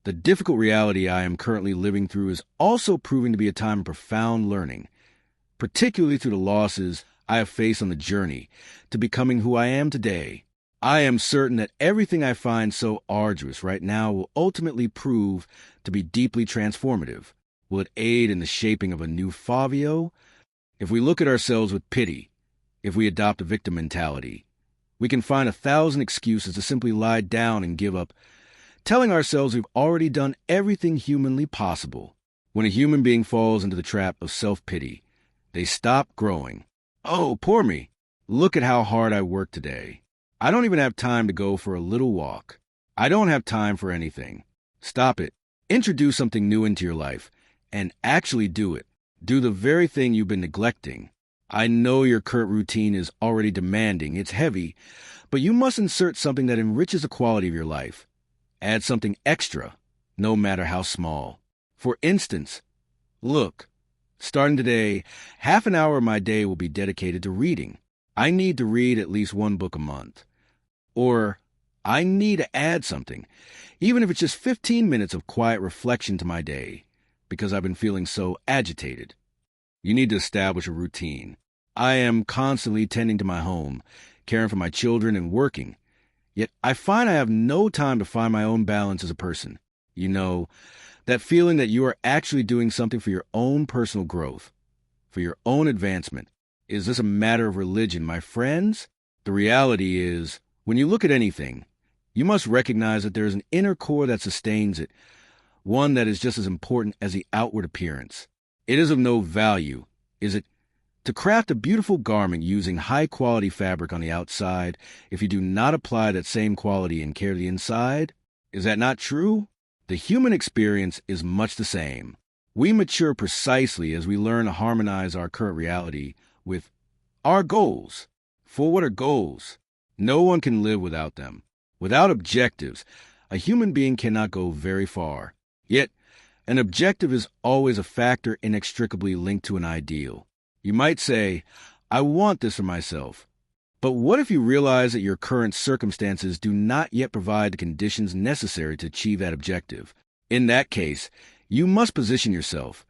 The difficult reality I am currently living through is also proving to be a time of profound learning, particularly through the losses I have faced on the journey to becoming who I am today. I am certain that everything I find so arduous right now will ultimately prove to be deeply transformative. Will it aid in the shaping of a new Fabio? If we look at ourselves with pity, if we adopt a victim mentality, we can find 1,000 excuses to simply lie down and give up, telling ourselves we've already done everything humanly possible. When a human being falls into the trap of self-pity, they stop growing. Oh, poor me. Look at how hard I worked today. I don't even have time to go for a little walk. I don't have time for anything. Stop it. Introduce something new into your life and actually do it. Do the very thing you've been neglecting. I know your current routine is already demanding, it's heavy, but you must insert something that enriches the quality of your life. Add something extra, no matter how small. For instance, look, starting today, half an hour of my day will be dedicated to reading. I need to read at least one book a month. Or I need to add something, even if it's just 15 minutes of quiet reflection to my day, because I've been feeling so agitated. You need to establish a routine. I am constantly tending to my home, caring for my children and working. Yet I find I have no time to find my own balance as a person. You know, that feeling that you are actually doing something for your own personal growth, for your own advancement. Is this a matter of religion, my friends? The reality is, when you look at anything, you must recognize that there is an inner core that sustains it, one that is just as important as the outward appearance. It is of no value, is it, to craft a beautiful garment using high-quality fabric on the outside if you do not apply that same quality and care to the inside? Is that not true? The human experience is much the same. We mature precisely as we learn to harmonize our current reality with our goals. For what are goals? No one can live without them. Without objectives, a human being cannot go very far. Yet, an objective is always a factor inextricably linked to an ideal. You might say, I want this for myself. But what if you realize that your current circumstances do not yet provide the conditions necessary to achieve that objective? In that case, you must position yourself.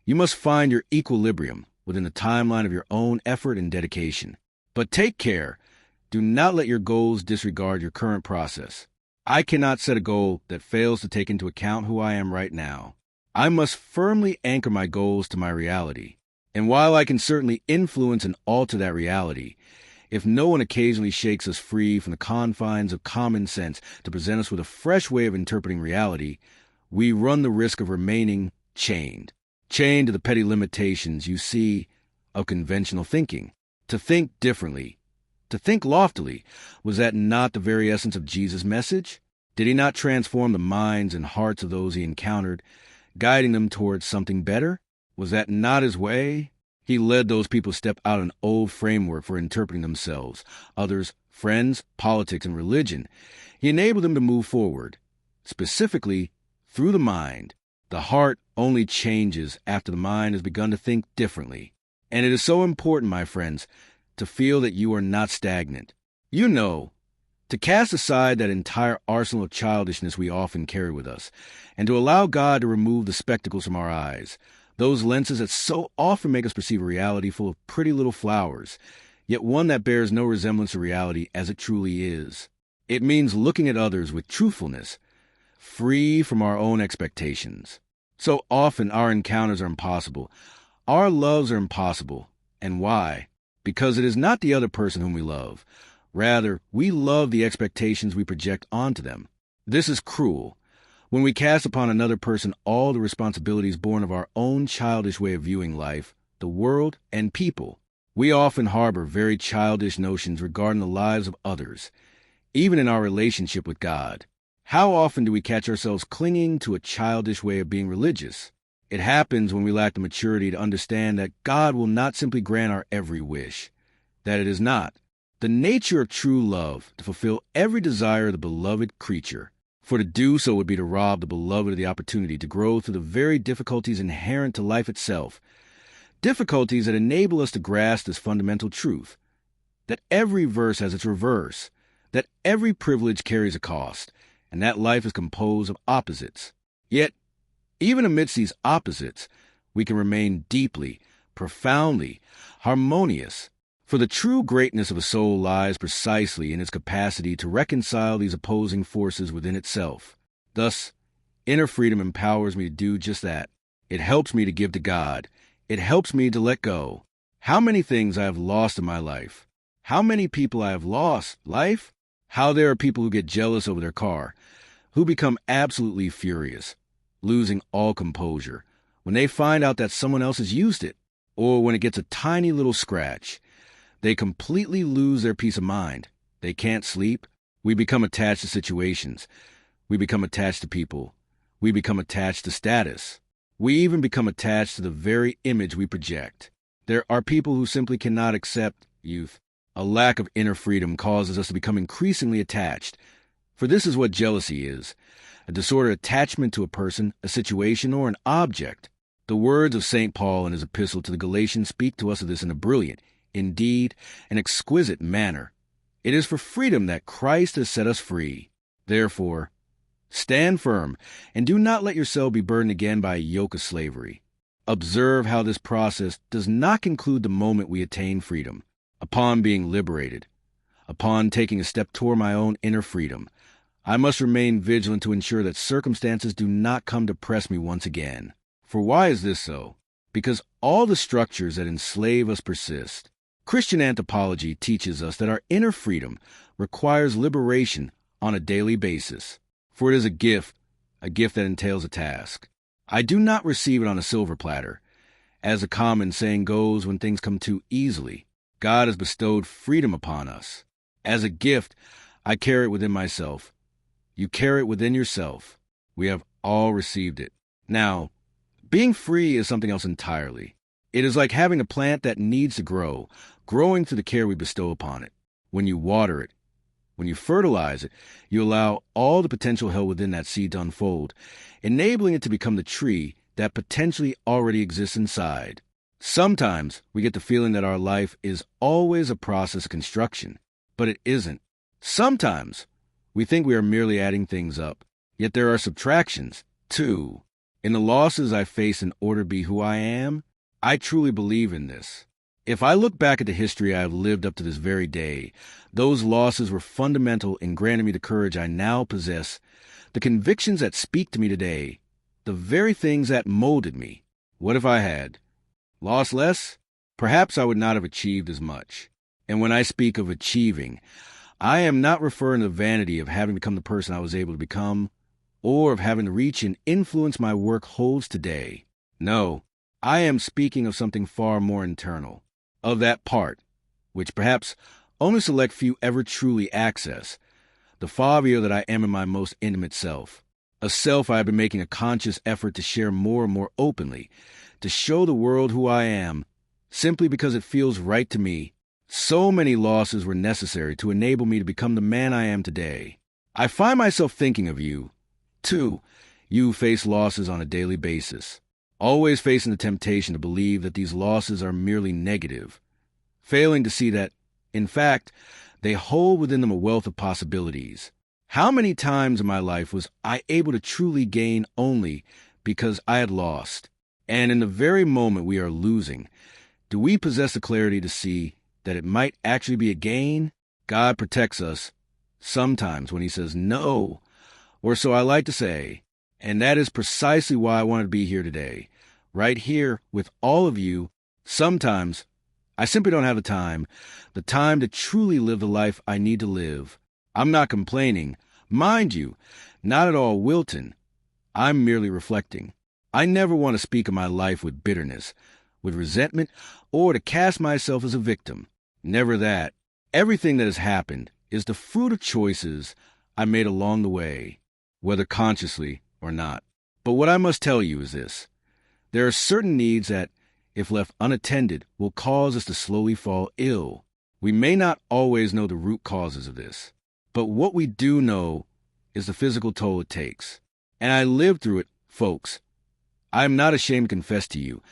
You must find your equilibrium within the timeline of your own effort and dedication. But take care. Do not let your goals disregard your current process. I cannot set a goal that fails to take into account who I am right now. I must firmly anchor my goals to my reality. And while I can certainly influence and alter that reality, if no one occasionally shakes us free from the confines of common sense to present us with a fresh way of interpreting reality, we run the risk of remaining chained to the petty limitations, you see, of conventional thinking. To think differently, to think loftily, was that not the very essence of Jesus' message? Did he not transform the minds and hearts of those he encountered, guiding them towards something better? Was that not his way? He led those people to step out of an old framework for interpreting themselves, others, friends, politics, and religion. He enabled them to move forward, specifically through the mind. The heart only changes after the mind has begun to think differently. And it is so important, my friends, to feel that you are not stagnant. You know, to cast aside that entire arsenal of childishness we often carry with us, and to allow God to remove the spectacles from our eyes, those lenses that so often make us perceive a reality full of pretty little flowers, yet one that bears no resemblance to reality as it truly is. It means looking at others with truthfulness, free from our own expectations. So often our encounters are impossible. Our loves are impossible. And why? Because it is not the other person whom we love. Rather, we love the expectations we project onto them. This is cruel. When we cast upon another person all the responsibilities born of our own childish way of viewing life, the world, and people, we often harbor very childish notions regarding the lives of others, even in our relationship with God. How often do we catch ourselves clinging to a childish way of being religious? It happens when we lack the maturity to understand that God will not simply grant our every wish, that it is not the nature of true love to fulfill every desire of the beloved creature. For to do so would be to rob the beloved of the opportunity to grow through the very difficulties inherent to life itself, difficulties that enable us to grasp this fundamental truth, that every verse has its reverse, that every privilege carries a cost, and that life is composed of opposites. Yet, even amidst these opposites, we can remain deeply, profoundly harmonious. For the true greatness of a soul lies precisely in its capacity to reconcile these opposing forces within itself. Thus, inner freedom empowers me to do just that. It helps me to give to God. It helps me to let go. How many things I have lost in my life. How many people I have lost. Life? How there are people who get jealous over their car, who become absolutely furious, losing all composure when they find out that someone else has used it, or when it gets a tiny little scratch. They completely lose their peace of mind. They can't sleep. We become attached to situations. We become attached to people. We become attached to status. We even become attached to the very image we project. There are people who simply cannot accept youth. A lack of inner freedom causes us to become increasingly attached. For this is what jealousy is: a disordered attachment to a person, a situation, or an object. The words of St. Paul in his epistle to the Galatians speak to us of this in a brilliant, indeed, an exquisite manner. It is for freedom that Christ has set us free. Therefore, stand firm, and do not let yourself be burdened again by a yoke of slavery. Observe how this process does not conclude the moment we attain freedom. Upon being liberated, upon taking a step toward my own inner freedom, I must remain vigilant to ensure that circumstances do not come to press me once again. For why is this so? Because all the structures that enslave us persist. Christian anthropology teaches us that our inner freedom requires liberation on a daily basis. For it is a gift that entails a task. I do not receive it on a silver platter. As a common saying goes, when things come too easily, God has bestowed freedom upon us. As a gift, I carry it within myself. You carry it within yourself. We have all received it. Now, being free is something else entirely. It is like having a plant that needs to grow, growing through the care we bestow upon it. When you water it, when you fertilize it, you allow all the potential held within that seed to unfold, enabling it to become the tree that potentially already exists inside. Sometimes we get the feeling that our life is always a process of construction, but it isn't. Sometimes we think we are merely adding things up, yet there are subtractions, too. In the losses I face in order to be who I am, I truly believe in this. If I look back at the history I have lived up to this very day, those losses were fundamental in granting me the courage I now possess, the convictions that speak to me today, the very things that molded me. What if I had lost less? Perhaps I would not have achieved as much. And when I speak of achieving, I am not referring to the vanity of having become the person I was able to become, or of having the reach and influence my work holds today. No, I am speaking of something far more internal, of that part, which perhaps only a select few ever truly access, the Fabio that I am in my most intimate self, a self I have been making a conscious effort to share more and more openly, to show the world who I am, simply because it feels right to me. So many losses were necessary to enable me to become the man I am today. I find myself thinking of you, too. You face losses on a daily basis, always facing the temptation to believe that these losses are merely negative, failing to see that, in fact, they hold within them a wealth of possibilities. How many times in my life was I able to truly gain only because I had lost? And in the very moment we are losing, do we possess the clarity to see that it might actually be a gain? God protects us sometimes when he says no, or so I like to say, and that is precisely why I wanted to be here today, right here with all of you. Sometimes I simply don't have the time to truly live the life I need to live. I'm not complaining, mind you, not at all wilting. I'm merely reflecting. I never want to speak of my life with bitterness, with resentment, or to cast myself as a victim. Never that. Everything that has happened is the fruit of choices I made along the way, whether consciously or not. But what I must tell you is this: there are certain needs that, if left unattended, will cause us to slowly fall ill. We may not always know the root causes of this, but what we do know is the physical toll it takes. And I lived through it, folks. I am not ashamed to confess to you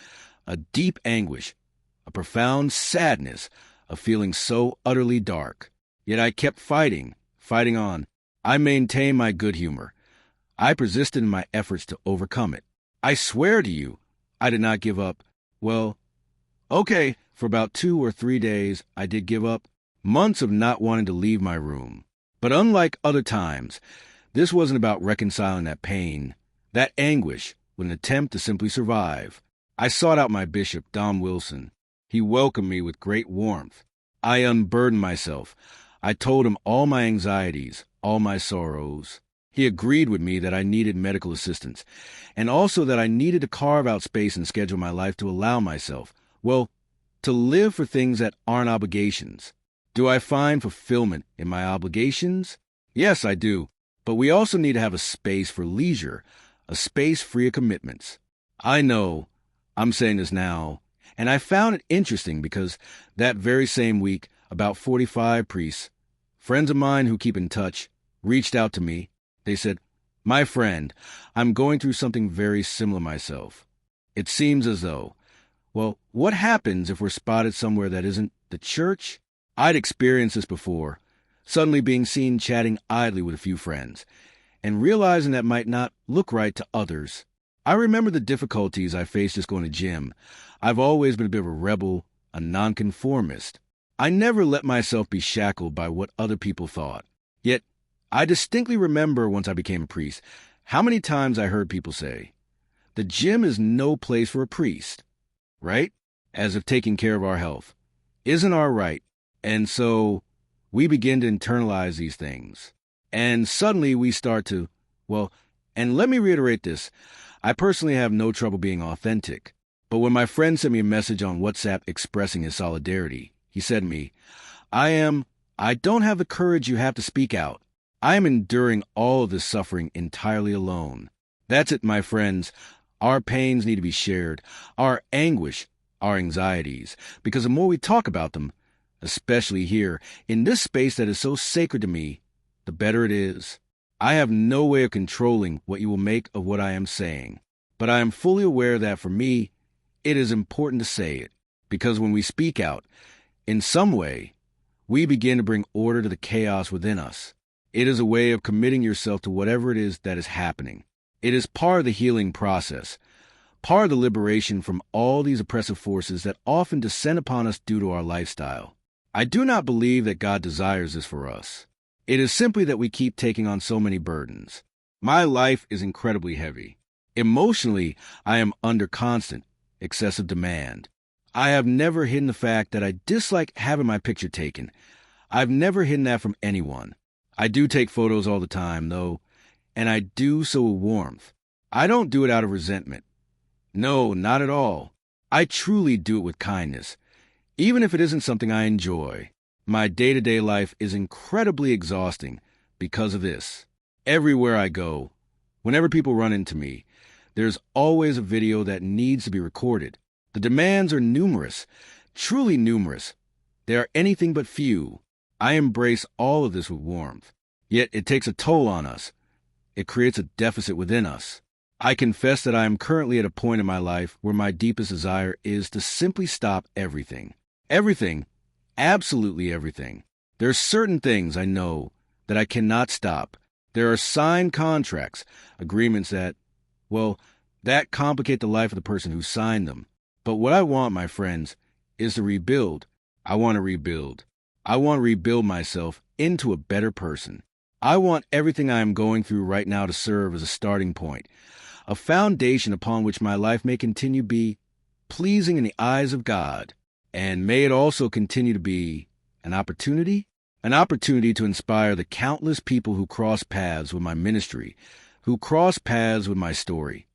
a deep anguish, a profound sadness, a feeling so utterly dark. Yet I kept fighting on. I maintained my good humor. I persisted in my efforts to overcome it. I swear to you, I did not give up. Well, okay, for about 2 or 3 days, I did give up. Months of not wanting to leave my room. But unlike other times, this wasn't about reconciling that pain, that anguish, with an attempt to simply survive. I sought out my bishop, Dom Wilson. He welcomed me with great warmth. I unburdened myself. I told him all my anxieties, all my sorrows. He agreed with me that I needed medical assistance, and also that I needed to carve out space and schedule my life to allow myself, well, to live for things that aren't obligations. Do I find fulfillment in my obligations? Yes, I do. But we also need to have a space for leisure, a space free of commitments. I know, I'm saying this now, and I found it interesting because that very same week, about 45 priests, friends of mine who keep in touch, reached out to me. They said, "My friend, I'm going through something very similar myself. It seems as though, well, what happens if we're spotted somewhere that isn't the church?" I'd experienced this before, suddenly being seen chatting idly with a few friends, and realizing that might not look right to others. I remember the difficulties I faced just going to gym. I've always been a bit of a rebel, a nonconformist. I never let myself be shackled by what other people thought. Yet, I distinctly remember once I became a priest, how many times I heard people say, "The gym is no place for a priest," right? As if taking care of our health isn't our right. And so we begin to internalize these things. And suddenly we start to, well, and let me reiterate this. I personally have no trouble being authentic. But when my friend sent me a message on WhatsApp expressing his solidarity, he said to me, I don't have the courage you have to speak out. I am enduring all of this suffering entirely alone. That's it, my friends. Our pains need to be shared. Our anguish, our anxieties. Because the more we talk about them, especially here, in this space that is so sacred to me, the better it is. I have no way of controlling what you will make of what I am saying, but I am fully aware that for me, it is important to say it, because when we speak out, in some way, we begin to bring order to the chaos within us. It is a way of committing yourself to whatever it is that is happening. It is part of the healing process, part of the liberation from all these oppressive forces that often descend upon us due to our lifestyle. I do not believe that God desires this for us. It is simply that we keep taking on so many burdens. My life is incredibly heavy. Emotionally, I am under constant, excessive demand. I have never hidden the fact that I dislike having my picture taken. I've never hidden that from anyone. I do take photos all the time, though, and I do so with warmth. I don't do it out of resentment. No, not at all. I truly do it with kindness. Even if it isn't something I enjoy, my day-to-day life is incredibly exhausting because of this. Everywhere I go, whenever people run into me, there's always a video that needs to be recorded. The demands are numerous, truly numerous. They are anything but few. I embrace all of this with warmth. Yet it takes a toll on us. It creates a deficit within us. I confess that I am currently at a point in my life where my deepest desire is to simply stop everything. Everything, absolutely everything. There are certain things I know that I cannot stop. There are signed contracts, agreements that, well, that complicate the life of the person who signed them. But what I want, my friends, is to rebuild. I want to rebuild. I want to rebuild myself into a better person. I want everything I am going through right now to serve as a starting point, a foundation upon which my life may continue to be pleasing in the eyes of God. And may it also continue to be an opportunity to inspire the countless people who cross paths with my ministry, who cross paths with my story.